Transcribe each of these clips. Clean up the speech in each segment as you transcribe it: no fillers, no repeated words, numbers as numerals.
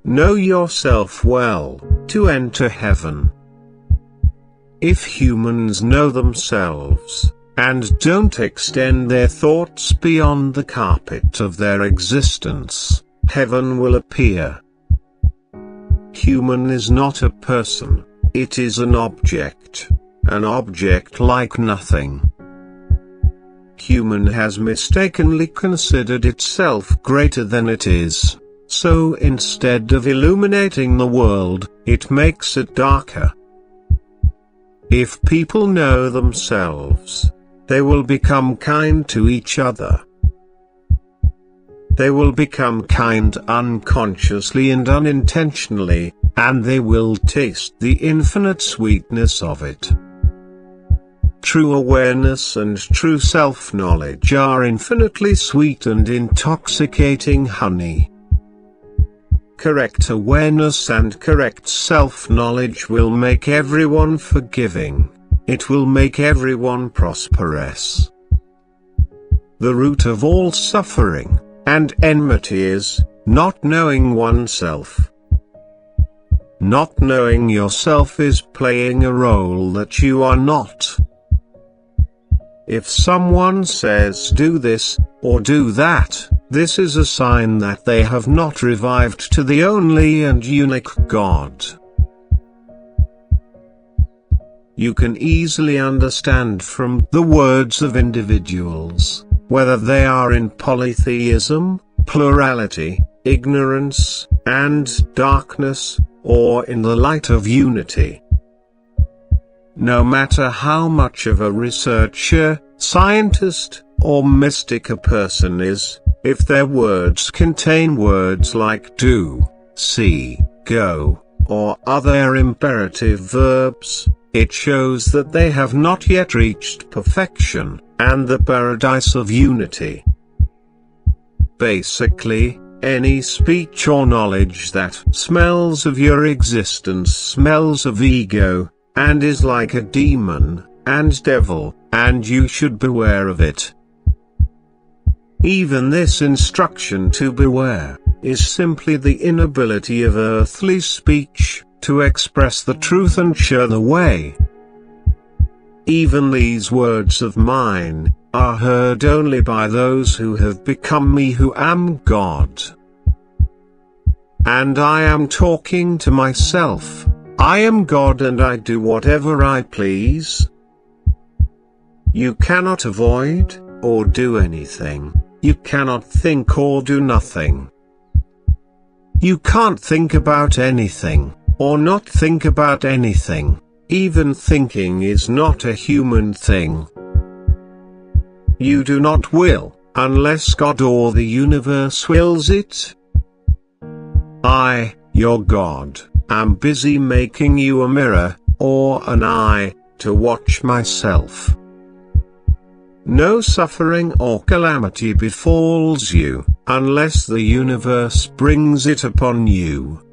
Know yourself well, to enter heaven. If humans know themselves, and don't extend their thoughts beyond the carpet of their existence, heaven will appear. Human is not a person, it is an object like nothing. Human has mistakenly considered itself greater than it is, so instead of illuminating the world, it makes it darker. If people know themselves, they will become kind to each other. They will become kind unconsciously and unintentionally, and they will taste the infinite sweetness of it. True awareness and true self-knowledge are infinitely sweet and intoxicating honey. Correct awareness and correct self-knowledge will make everyone forgiving. It will make everyone prosperous. The root of all suffering and enmity is not knowing oneself. Not knowing yourself is playing a role that you are not. If someone says do this, or do that, this is a sign that they have not revived to the only and unique God. You can easily understand from the words of individuals, whether they are in polytheism, plurality, ignorance, and darkness, or in the light of unity. No matter how much of a researcher, scientist, or mystic a person is, if their words contain words like do, see, go, or other imperative verbs, it shows that they have not yet reached perfection, and the paradise of unity. Basically, any speech or knowledge that smells of your existence smells of ego, and is like a demon, and devil, and you should beware of it. Even this instruction to beware, is simply the inability of earthly speech, to express the truth and show the way. Even these words of mine, are heard only by those who have become me who am God. And I am talking to myself, I am God and I do whatever I please. You cannot avoid, or do anything, you cannot think or do nothing. You can't think about anything, or not think about anything, even thinking is not a human thing. You do not will, unless God or the universe wills it. I, your God, am busy making you a mirror, or an eye, to watch myself. No suffering or calamity befalls you, unless the universe brings it upon you.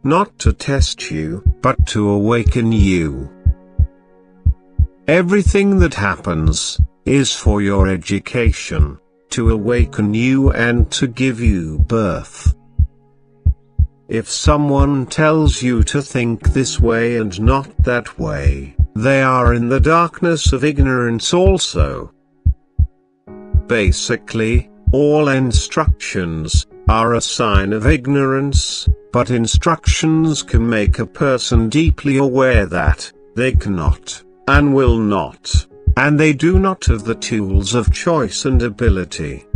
Not to test you, but to awaken you. Everything that happens, is for your education, to awaken you and to give you birth. If someone tells you to think this way and not that way, they are in the darkness of ignorance also. Basically, all instructions are a sign of ignorance, but instructions can make a person deeply aware that they cannot, and will not, and they do not have the tools of choice and ability.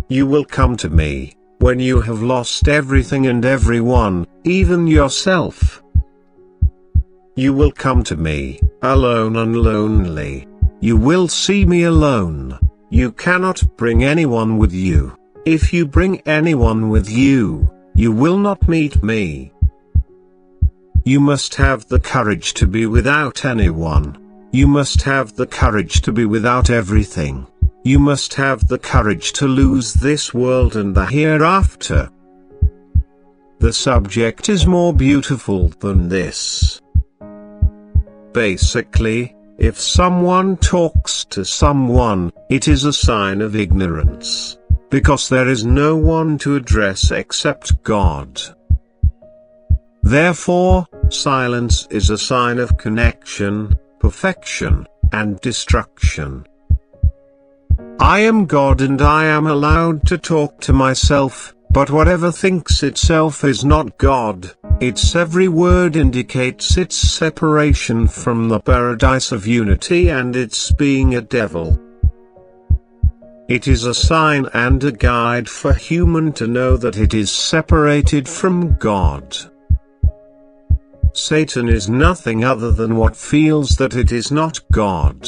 You will come to me, when you have lost everything and everyone, even yourself. You will come to me, alone and lonely. You will see me alone. You cannot bring anyone with you. If you bring anyone with you, you will not meet me. You must have the courage to be without anyone. You must have the courage to be without everything. You must have the courage to lose this world and the hereafter. The subject is more beautiful than this. Basically, if someone talks to someone, it is a sign of ignorance. because there is no one to address except God. Therefore, silence is a sign of connection, perfection, and destruction. I am God and I am allowed to talk to myself, but whatever thinks itself is not God. Its every word indicates its separation from the paradise of unity and its being a devil. It is a sign and a guide for human to know that it is separated from God. Satan is nothing other than what feels that it is not God.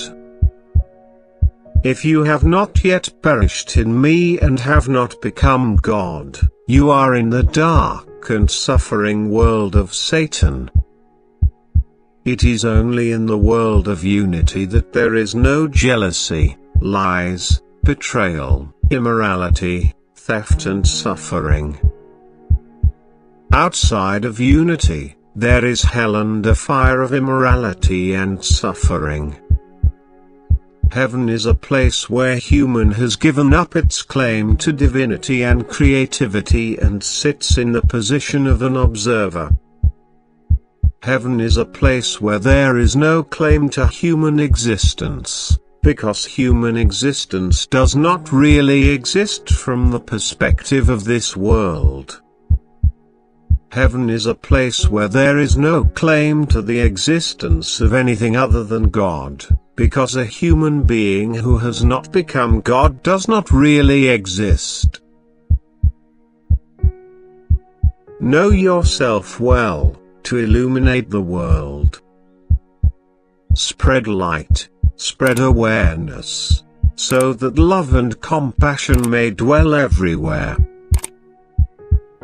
If you have not yet perished in me and have not become God, you are in the dark and suffering world of Satan. It is only in the world of unity that there is no jealousy, lies, betrayal, immorality, theft and suffering. Outside of unity, there is hell and a fire of immorality and suffering. Heaven is a place where human has given up its claim to divinity and creativity and sits in the position of an observer. Heaven is a place where there is no claim to human existence, because human existence does not really exist from the perspective of this world. Heaven is a place where there is no claim to the existence of anything other than God, because a human being who has not become God does not really exist. Know yourself well, to illuminate the world. Spread light, spread awareness, so that love and compassion may dwell everywhere.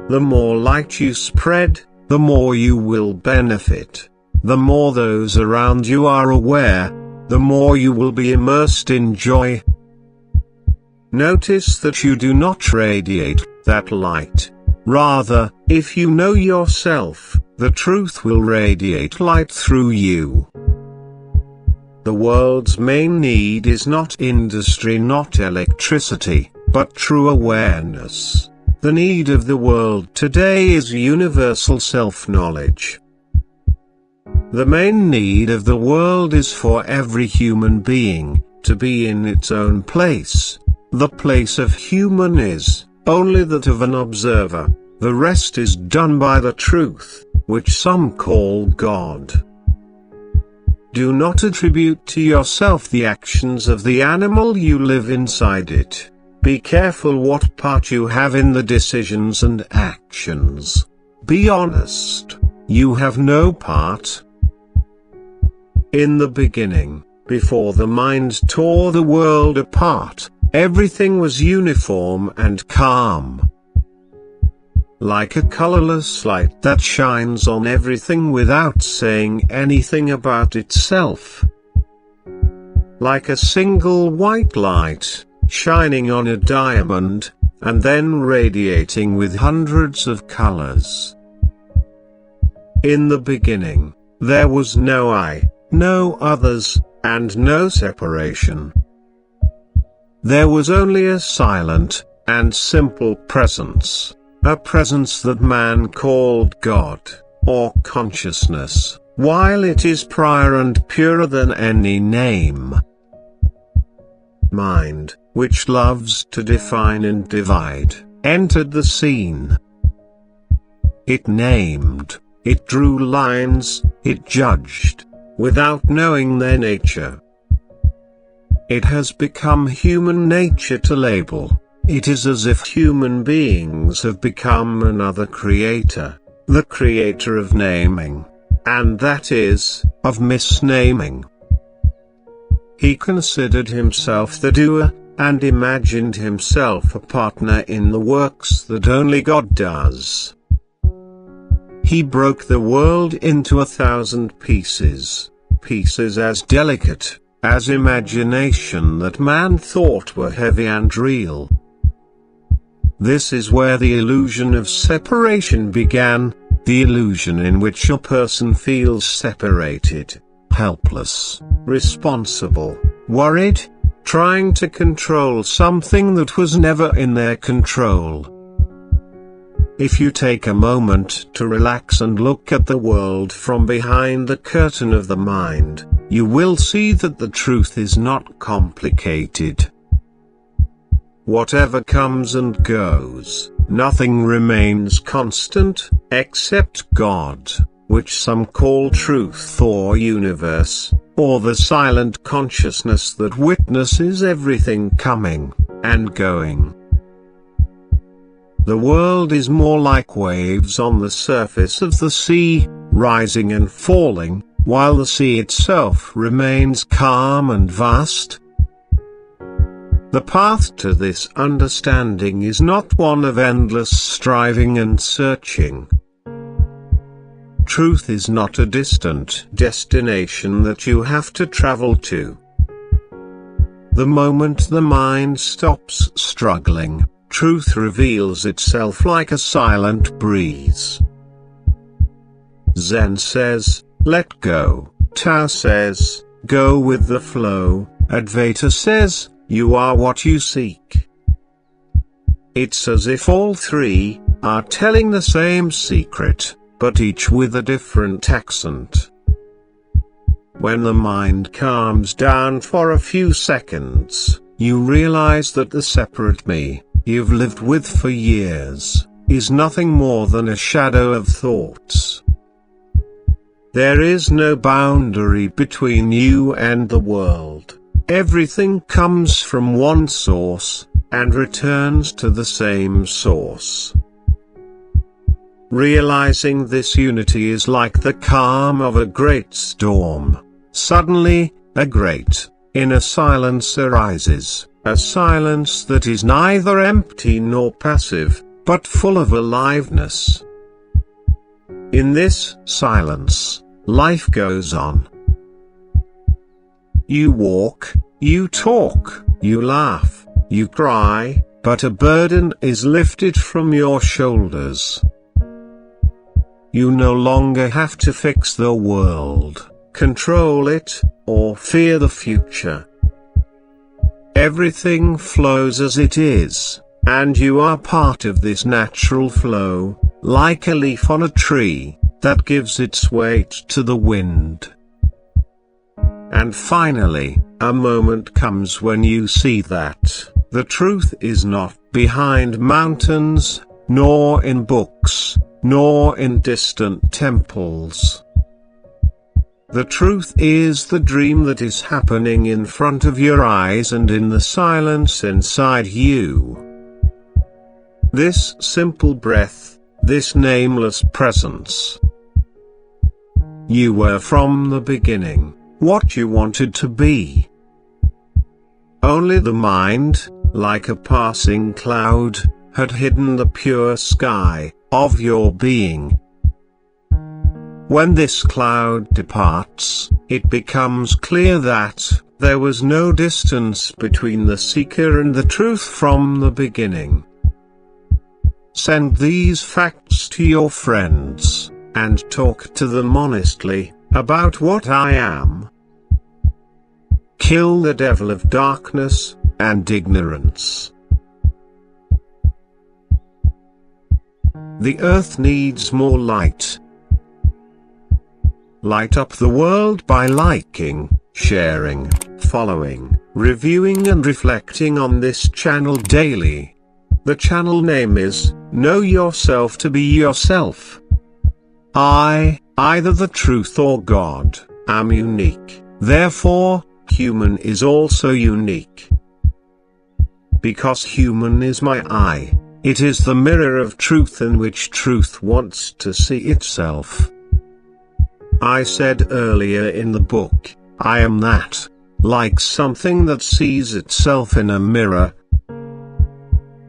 The more light you spread, the more you will benefit. The more those around you are aware, the more you will be immersed in joy. Notice that you do not radiate that light. Rather, if you know yourself, the truth will radiate light through you. The world's main need is not industry, not electricity, but true awareness. The need of the world today is universal self-knowledge. The main need of the world is for every human being to be in its own place. The place of human is only that of an observer. The rest is done by the truth, which some call God. Do not attribute to yourself the actions of the animal you live inside it. Be careful what part you have in the decisions and actions. Be honest, you have no part. In the beginning, before the mind tore the world apart, everything was uniform and calm. Like a colorless light that shines on everything without saying anything about itself. Like a single white light, shining on a diamond, and then radiating with hundreds of colors. In the beginning, there was no I, no others, and no separation. There was only a silent and simple presence, a presence that man called God, or consciousness, while it is prior and purer than any name. Mind, which loves to define and divide, entered the scene. It named, it drew lines, it judged, without knowing their nature. It has become human nature to label. It is as if human beings have become another creator, the creator of naming, and that is, of misnaming. He considered himself the doer, and imagined himself a partner in the works that only God does. He broke the world into 1,000 pieces, pieces as delicate as imagination that man thought were heavy and real. This is where the illusion of separation began, the illusion in which a person feels separated, helpless, responsible, worried, trying to control something that was never in their control. If you take a moment to relax and look at the world from behind the curtain of the mind, you will see that the truth is not complicated. Whatever comes and goes, nothing remains constant, except God, which some call truth or universe, or the silent consciousness that witnesses everything coming and going. The world is more like waves on the surface of the sea, rising and falling, while the sea itself remains calm and vast. The path to this understanding is not one of endless striving and searching. Truth is not a distant destination that you have to travel to. The moment the mind stops struggling, truth reveals itself like a silent breeze. Zen says, let go. Tao says, go with the flow. Advaita says, you are what you seek. It's as if all three are telling the same secret, but each with a different accent. When the mind calms down for a few seconds, you realize that the separate me you've lived with for years is nothing more than a shadow of thoughts. There is no boundary between you and the world. Everything comes from one source, and returns to the same source. Realizing this unity is like the calm of a great storm. Suddenly, a great, inner silence arises, a silence that is neither empty nor passive, but full of aliveness. In this silence, life goes on. You walk, you talk, you laugh, you cry, but a burden is lifted from your shoulders. You no longer have to fix the world, control it, or fear the future. Everything flows as it is, and you are part of this natural flow, like a leaf on a tree, that gives its weight to the wind. And finally, a moment comes when you see that the truth is not behind mountains, nor in books, nor in distant temples. The truth is the dream that is happening in front of your eyes and in the silence inside you. This simple breath, this nameless presence. You were from the beginning what you wanted to be. Only the mind, like a passing cloud, had hidden the pure sky of your being. When this cloud departs, it becomes clear that there was no distance between the seeker and the truth from the beginning. Send these facts to your friends, and talk to them honestly about what I am. Kill the devil of darkness and ignorance. The earth needs more light. Light up the world by liking, sharing, following, reviewing and reflecting on this channel daily. The channel name is Know Yourself to Be Yourself. I, either the truth or God, am unique, therefore, human is also unique. Because human is my I, it is the mirror of truth in which truth wants to see itself. I said earlier in the book, I am that, like something that sees itself in a mirror.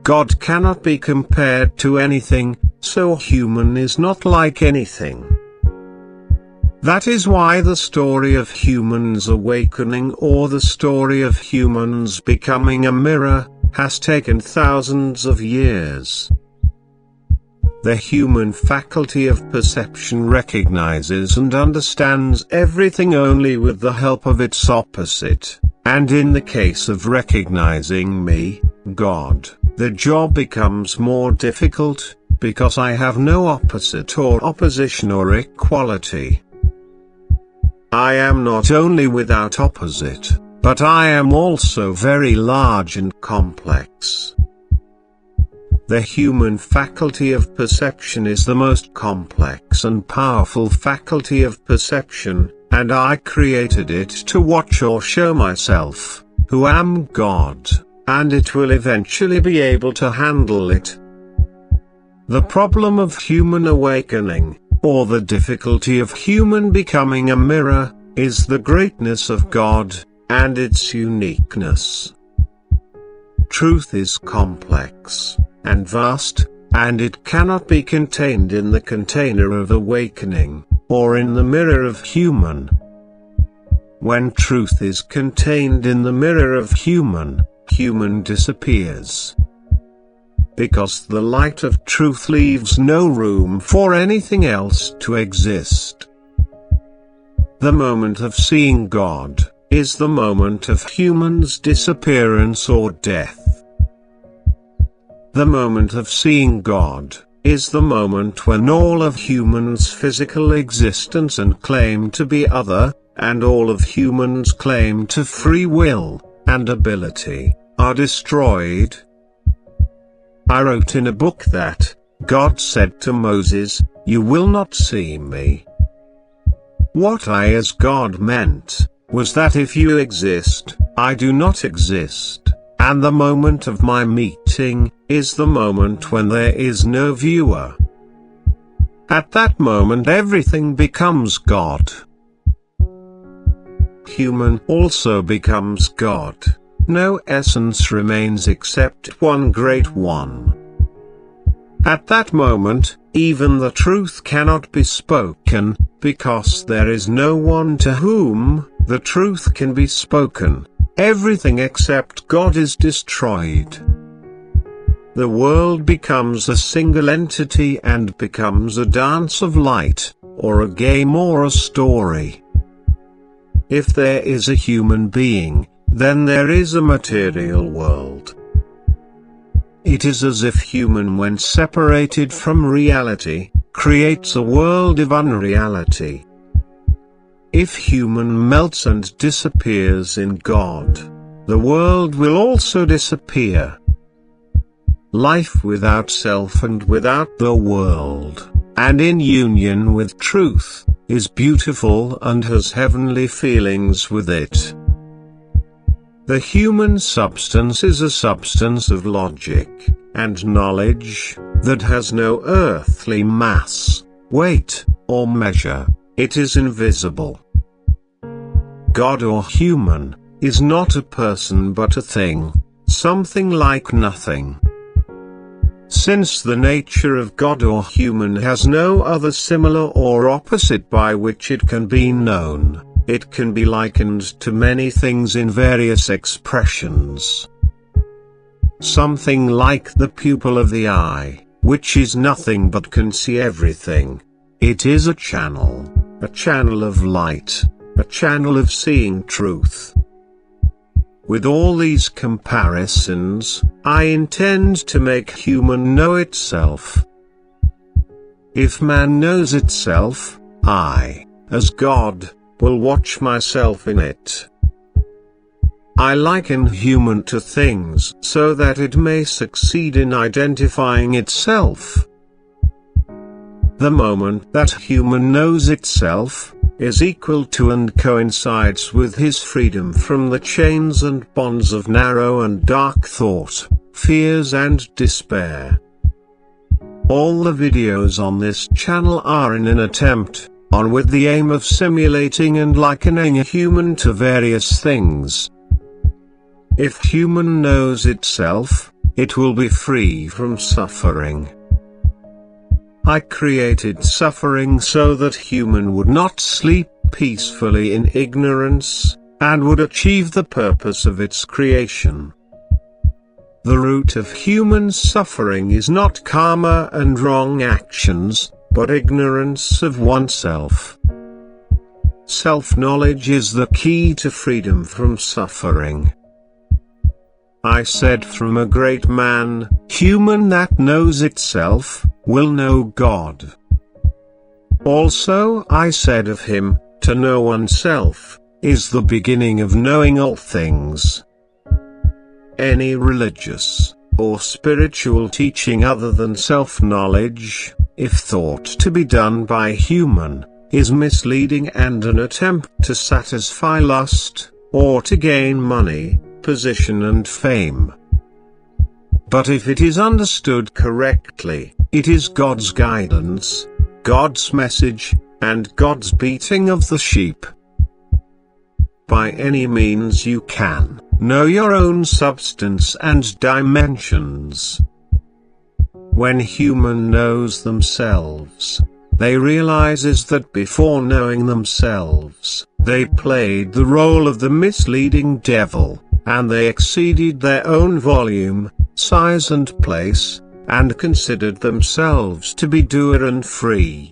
God cannot be compared to anything, so human is not like anything. That is why the story of humans awakening or the story of humans becoming a mirror, has taken thousands of years. The human faculty of perception recognizes and understands everything only with the help of its opposite, And in the case of recognizing me, God, the job becomes more difficult, because I have no opposite or opposition or equality. I am not only without opposite, but I am also very large and complex. The human faculty of perception is the most complex and powerful faculty of perception, and I created it to watch or show myself, who am God, and it will eventually be able to handle it. The problem of human awakening, or the difficulty of human becoming a mirror, is the greatness of God, and its uniqueness. Truth is complex, and vast, and it cannot be contained in the container of awakening, or in the mirror of human. When truth is contained in the mirror of human, human disappears. Because the light of truth leaves no room for anything else to exist. The moment of seeing God is the moment of human's disappearance or death. The moment of seeing God is the moment when all of human's physical existence and claim to be other, and all of human's claim to free will and ability, are destroyed. I wrote in a book that God said to Moses, "You will not see me." What I as God meant was that if you exist, I do not exist, and the moment of my meeting is the moment when there is no viewer. At that moment everything becomes God. Human also becomes God. No essence remains except one great one. At that moment, even the truth cannot be spoken, because there is no one to whom the truth can be spoken. Everything except God is destroyed. The world becomes a single entity and becomes a dance of light, or a game or a story. If there is a human being, then there is a material world. It is as if human, when separated from reality, creates a world of unreality. If human melts and disappears in God, the world will also disappear. Life without self and without the world, and in union with truth, is beautiful and has heavenly feelings with it. The human substance is a substance of logic and knowledge that has no earthly mass, weight, or measure. It is invisible. God or human is not a person but a thing, something like nothing. Since the nature of God or human has no other similar or opposite by which it can be known, it can be likened to many things in various expressions. Something like the pupil of the eye, which is nothing but can see everything. It is a channel of light, a channel of seeing truth. With all these comparisons, I intend to make human know itself. If man knows itself, I, as God, will watch myself in it. I liken human to things so that it may succeed in identifying itself. The moment that human knows itself, is equal to and coincides with his freedom from the chains and bonds of narrow and dark thought, fears and despair. All the videos on this channel are in an attempt, on with the aim of simulating and likening a human to various things. If human knows itself, it will be free from suffering. I created suffering so that human would not sleep peacefully in ignorance, and would achieve the purpose of its creation. The root of human suffering is not karma and wrong actions, but ignorance of oneself. Self-knowledge is the key to freedom from suffering. I said from a great man, human that knows itself, will know God. Also I said of him, to know oneself, is the beginning of knowing all things. Any religious, or spiritual teaching other than self-knowledge, if thought to be done by human, is misleading and an attempt to satisfy lust, or to gain money, position and fame. But if it is understood correctly, it is God's guidance, God's message, and God's beating of the sheep. By any means you can know your own substance and dimensions. When human knows themselves, they realizes that before knowing themselves, they played the role of the misleading devil, and they exceeded their own volume, size and place, and considered themselves to be doer and free.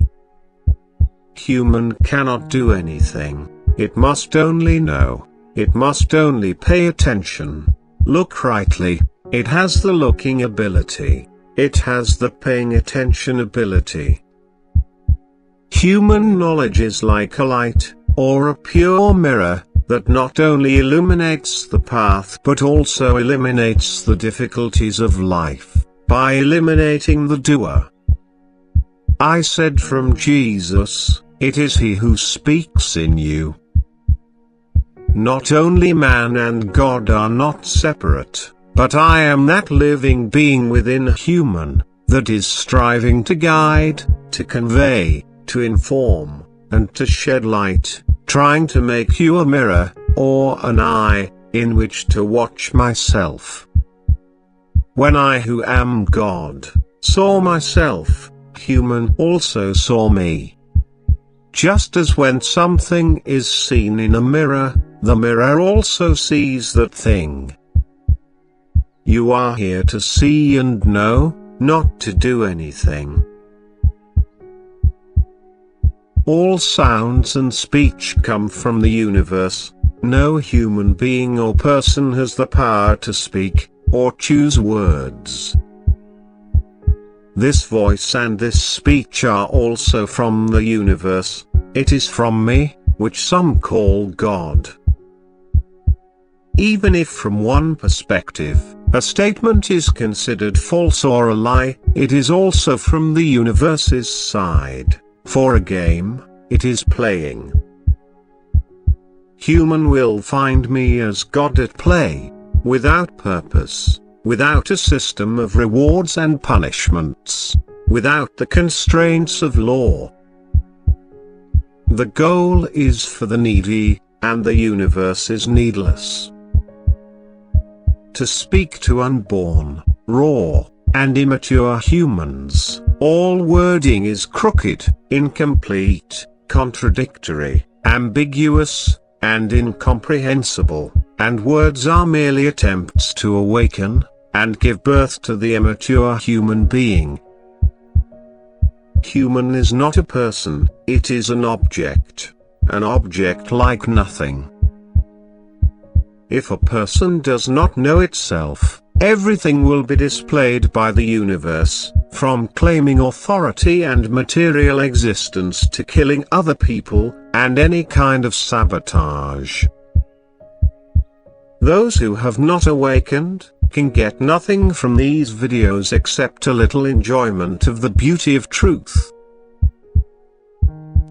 Human cannot do anything, it must only know, it must only pay attention, look rightly, it has the looking ability, it has the paying attention ability. Human knowledge is like a light, or a pure mirror, that not only illuminates the path but also eliminates the difficulties of life, by eliminating the doer. I said from Jesus, it is He who speaks in you. Not only man and God are not separate, but I am that living being within a human, that is striving to guide, to convey, to inform, and to shed light, trying to make you a mirror, or an eye, in which to watch myself. When I who am God, saw myself, human also saw me. Just as when something is seen in a mirror, the mirror also sees that thing. You are here to see and know, not to do anything. All sounds and speech come from the universe. No human being or person has the power to speak, or choose words. This voice and this speech are also from the universe, it is from me, which some call God. Even if from one perspective, a statement is considered false or a lie, it is also from the universe's side. For a game, it is playing. Human will find me as God at play, without purpose, without a system of rewards and punishments, without the constraints of law. The goal is for the needy, and the universe is needless. To speak to unborn, raw, and immature humans, all wording is crooked, incomplete, contradictory, ambiguous, and incomprehensible, and words are merely attempts to awaken, and give birth to the immature human being. Human is not a person, it is an object like nothing. If a person does not know itself, everything will be displayed by the universe, from claiming authority and material existence to killing other people, and any kind of sabotage. Those who have not awakened, can get nothing from these videos except a little enjoyment of the beauty of truth.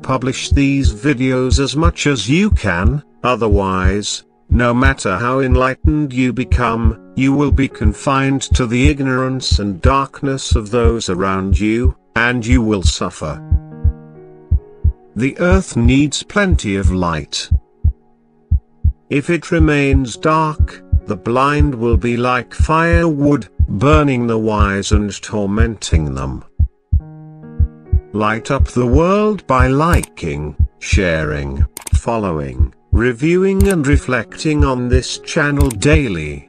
Publish these videos as much as you can, otherwise, no matter how enlightened you become, you will be confined to the ignorance and darkness of those around you, and you will suffer. The earth needs plenty of light. If it remains dark, the blind will be like firewood, burning the wise and tormenting them. Light up the world by liking, sharing, following, reviewing and reflecting on this channel daily.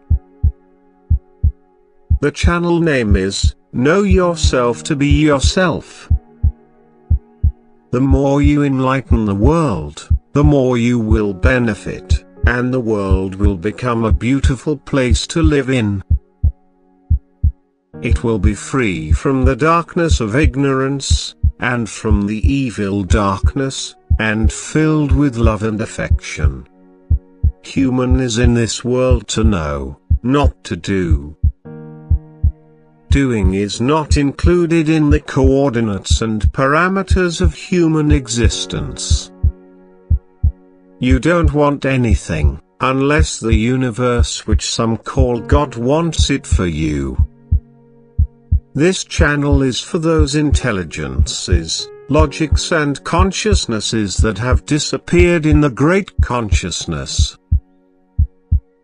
The channel name is, Know Yourself to Be Yourself. The more you enlighten the world, the more you will benefit, and the world will become a beautiful place to live in. It will be free from the darkness of ignorance, and from the evil darkness, and filled with love and affection. Human is in this world to know, not to do. Doing is not included in the coordinates and parameters of human existence. You don't want anything, unless the universe which some call God wants it for you. This channel is for those intelligences, logics and consciousnesses that have disappeared in the great consciousness.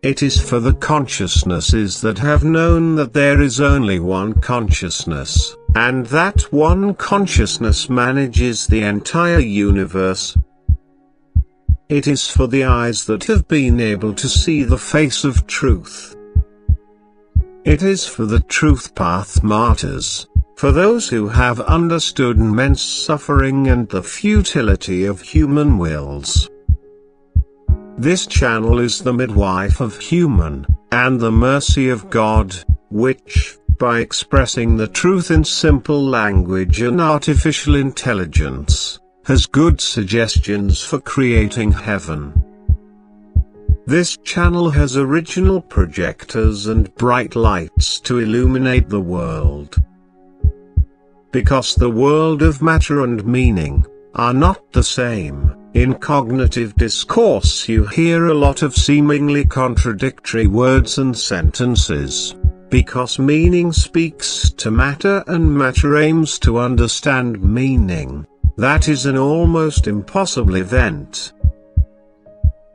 It is for the consciousnesses that have known that there is only one consciousness, and that one consciousness manages the entire universe. It is for the eyes that have been able to see the face of truth. It is for the truth path martyrs, for those who have understood immense suffering and the futility of human wills. This channel is the midwife of human, and the mercy of God, which, by expressing the truth in simple language and artificial intelligence, has good suggestions for creating heaven. This channel has original projectors and bright lights to illuminate the world. Because the world of matter and meaning are not the same, in cognitive discourse you hear a lot of seemingly contradictory words and sentences. Because meaning speaks to matter and matter aims to understand meaning, that is an almost impossible event.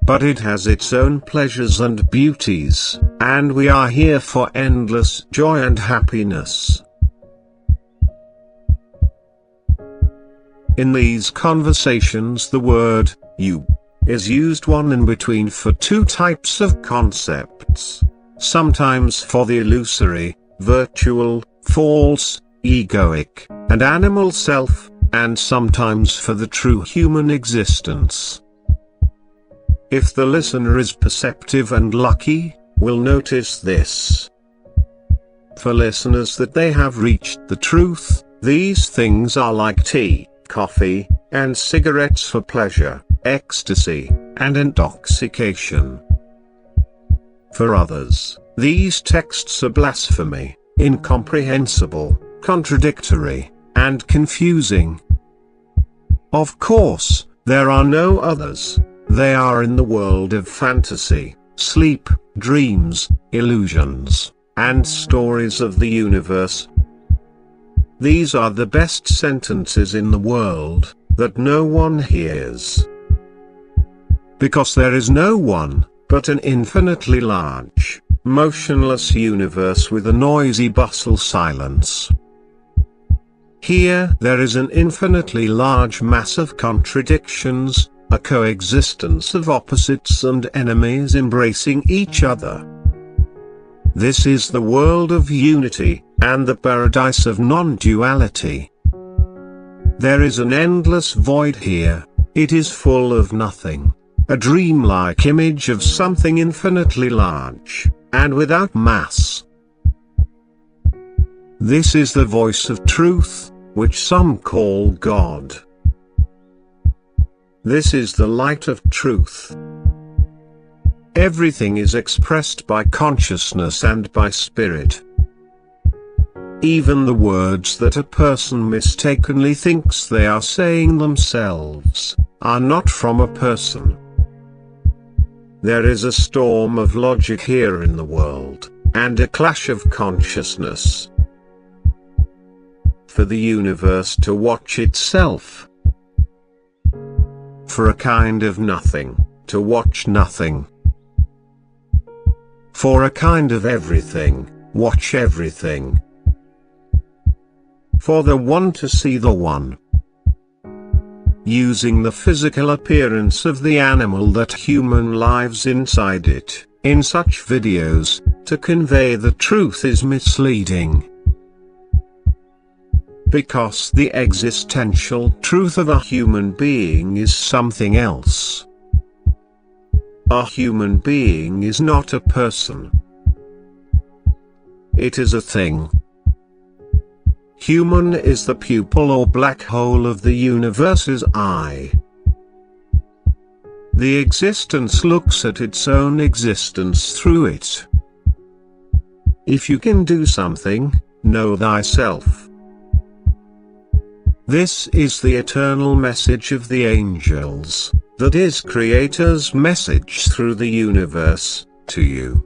But it has its own pleasures and beauties, and we are here for endless joy and happiness. In these conversations the word, you, is used one in between for two types of concepts, sometimes for the illusory, virtual, false, egoic, and animal self, and sometimes for the true human existence. If the listener is perceptive and lucky, will notice this. For listeners that they have reached the truth, these things are like tea, coffee, and cigarettes for pleasure, ecstasy, and intoxication. For others, these texts are blasphemy, incomprehensible, contradictory, and confusing. Of course, there are no others. They are in the world of fantasy, sleep, dreams, illusions, and stories of the universe. These are the best sentences in the world, that no one hears. Because there is no one, but an infinitely large, motionless universe with a noisy bustle silence. Here there is an infinitely large mass of contradictions, a coexistence of opposites and enemies embracing each other. This is the world of unity, and the paradise of non-duality. There is an endless void here, it is full of nothing, a dreamlike image of something infinitely large, and without mass. This is the voice of truth, which some call God. This is the light of truth. Everything is expressed by consciousness and by spirit. Even the words that a person mistakenly thinks they are saying themselves, are not from a person. There is a storm of logic here in the world, and a clash of consciousness. For the universe to watch itself. For a kind of nothing, to watch nothing. For a kind of everything, watch everything. For the one to see the one. Using the physical appearance of the animal that human lives inside it, in such videos, to convey the truth is misleading. Because the existential truth of a human being is something else. A human being is not a person. It is a thing. Human is the pupil or black hole of the universe's eye. The existence looks at its own existence through it. If you can do something, know thyself. This is the eternal message of the angels, that is Creator's message through the universe, to you.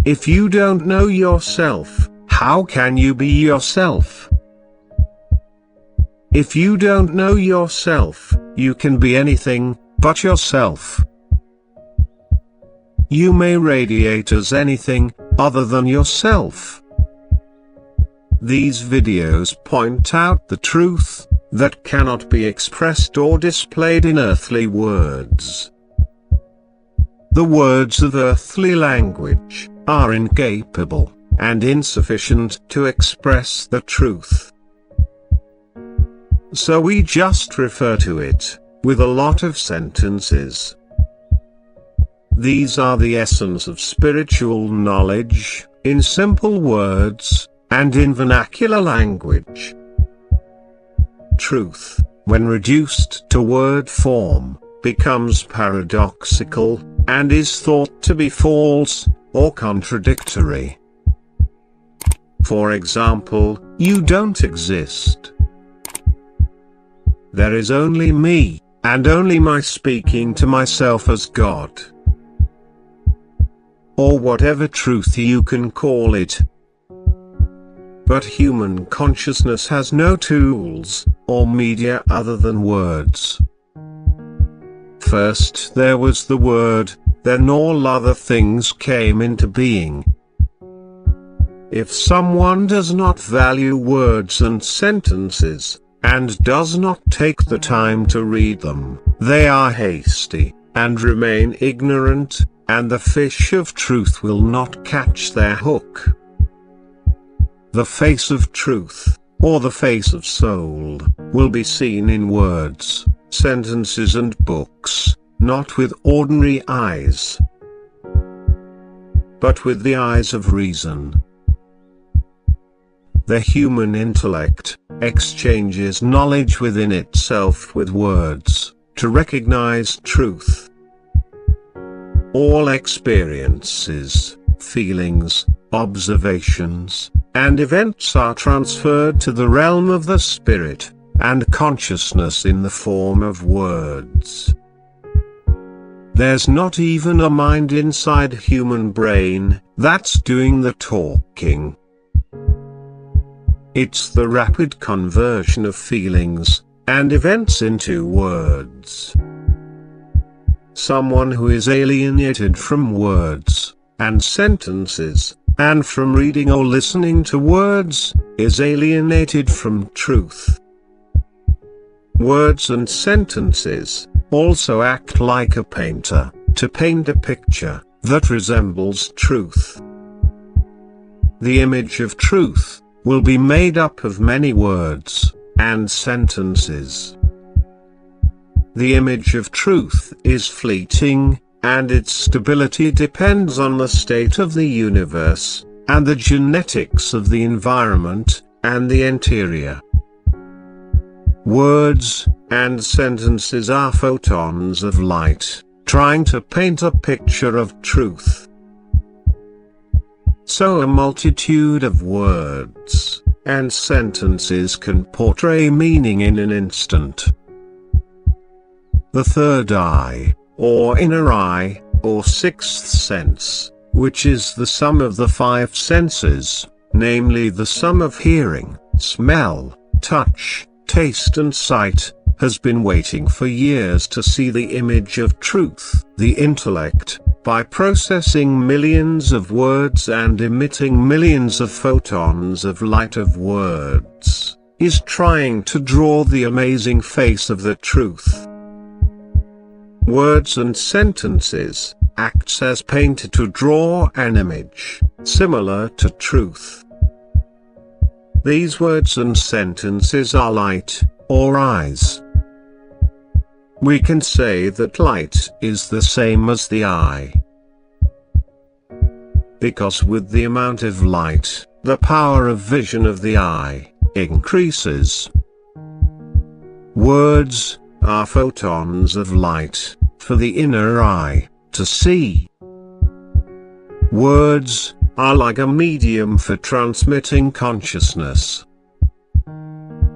If you don't know yourself, how can you be yourself? If you don't know yourself, you can be anything but yourself. You may radiate as anything other than yourself. These videos point out the truth that cannot be expressed or displayed in earthly words. The words of earthly language are incapable and insufficient to express the truth. So we just refer to it with a lot of sentences. These are the essence of spiritual knowledge, in simple words, and in vernacular language. Truth, when reduced to word form, becomes paradoxical, and is thought to be false, or contradictory. For example, you don't exist. There is only me, and only my speaking to myself as God. Or whatever truth you can call it. But human consciousness has no tools, or media other than words. First there was the word, then all other things came into being. If someone does not value words and sentences, and does not take the time to read them, they are hasty, and remain ignorant, and the fish of truth will not catch their hook. The face of truth, or the face of soul, will be seen in words, sentences and books, not with ordinary eyes, but with the eyes of reason. The human intellect exchanges knowledge within itself with words, to recognize truth. All experiences, feelings, observations, and events are transferred to the realm of the spirit, and consciousness in the form of words. There's not even a mind inside human brain that's doing the talking. It's the rapid conversion of feelings and events into words. Someone who is alienated from words and sentences, and from reading or listening to words, is alienated from truth. Words and sentences also act like a painter, to paint a picture that resembles truth. The image of truth will be made up of many words and sentences. The image of truth is fleeting, and its stability depends on the state of the universe, and the genetics of the environment, and the interior. Words and sentences are photons of light, trying to paint a picture of truth. So a multitude of words and sentences can portray meaning in an instant. The third eye, or inner eye, or sixth sense, which is the sum of the five senses, namely the sum of hearing, smell, touch, taste and sight, has been waiting for years to see the image of truth. The intellect, by processing millions of words and emitting millions of photons of light of words, is trying to draw the amazing face of the truth. Words and sentences acts as painter to draw an image, similar to truth. These words and sentences are light, or eyes. we can say that light is the same as the eye. Because with the amount of light, the power of vision of the eye increases. Words are photons of light for the inner eye to see. Words are like a medium for transmitting consciousness.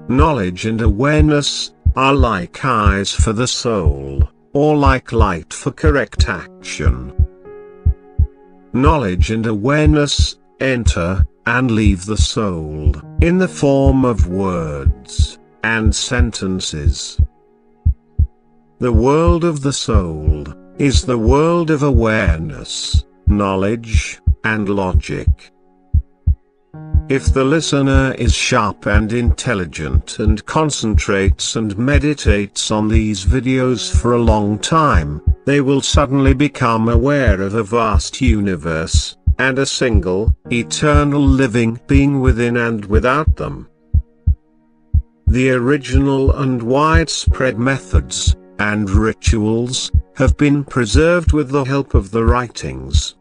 Knowledge and awareness are like eyes for the soul, or like light for correct action. Knowledge and awareness enter and leave the soul in the form of words and sentences. The world of the soul is the world of awareness, knowledge, and logic. If the listener is sharp and intelligent and concentrates and meditates on these videos for a long time, they will suddenly become aware of a vast universe, and a single, eternal living being within and without them. The original and widespread methods and rituals have been preserved with the help of the writings.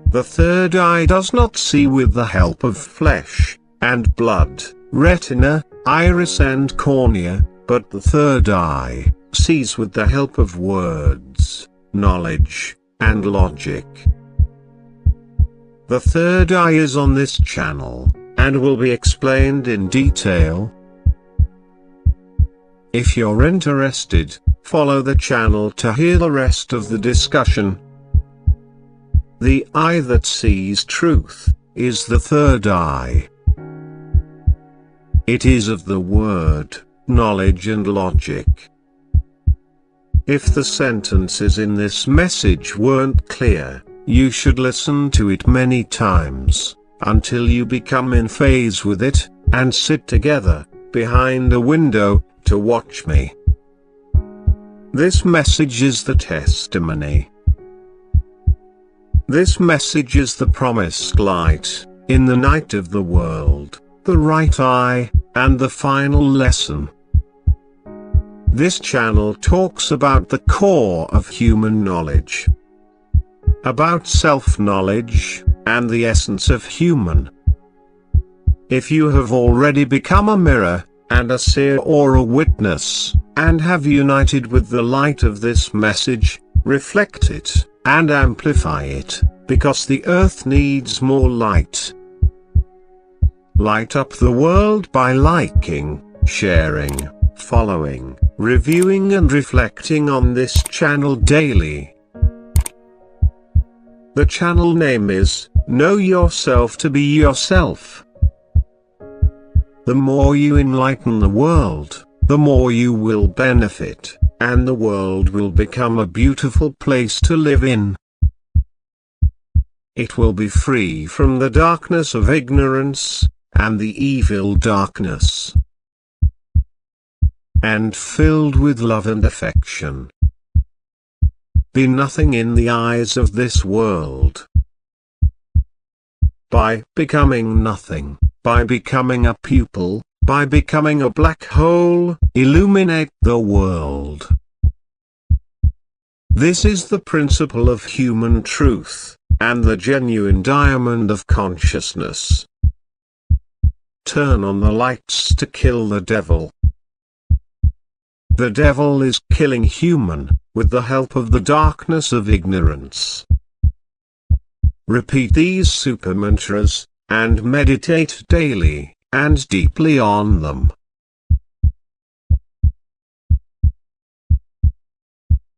The third eye does not see with the help of flesh and blood, retina, iris and cornea, but the third eye sees with the help of words, knowledge, and logic. The third eye is on this channel, and will be explained in detail. If you're interested, follow the channel to hear the rest of the discussion. The eye that sees truth is the third eye. It is of the word, knowledge and logic. If the sentences in this message weren't clear, you should listen to it many times, until you become in phase with it, and sit together, behind a window, to watch me. This message is the testimony. This message is the promised light, in the night of the world, the right eye, and the final lesson. This channel talks about the core of human knowledge, about self-knowledge, and the essence of human. If you have already become a mirror, and a seer or a witness, and have united with the light of this message, reflect it, and amplify it, because the earth needs more light. Light up the world by liking, sharing, following, reviewing and reflecting on this channel daily. The channel name is, Know Yourself to Be Yourself. The more you enlighten the world, the more you will benefit, and the world will become a beautiful place to live in. It will be free from the darkness of ignorance, and the evil darkness, and filled with love and affection. Be nothing in the eyes of this world. By becoming nothing, by becoming a pupil, by becoming a black hole, illuminate the world. This is the principle of human truth, and the genuine diamond of consciousness. Turn on the lights to kill the devil. The devil is killing human, with the help of the darkness of ignorance. Repeat these super mantras, and meditate daily, and deeply on them.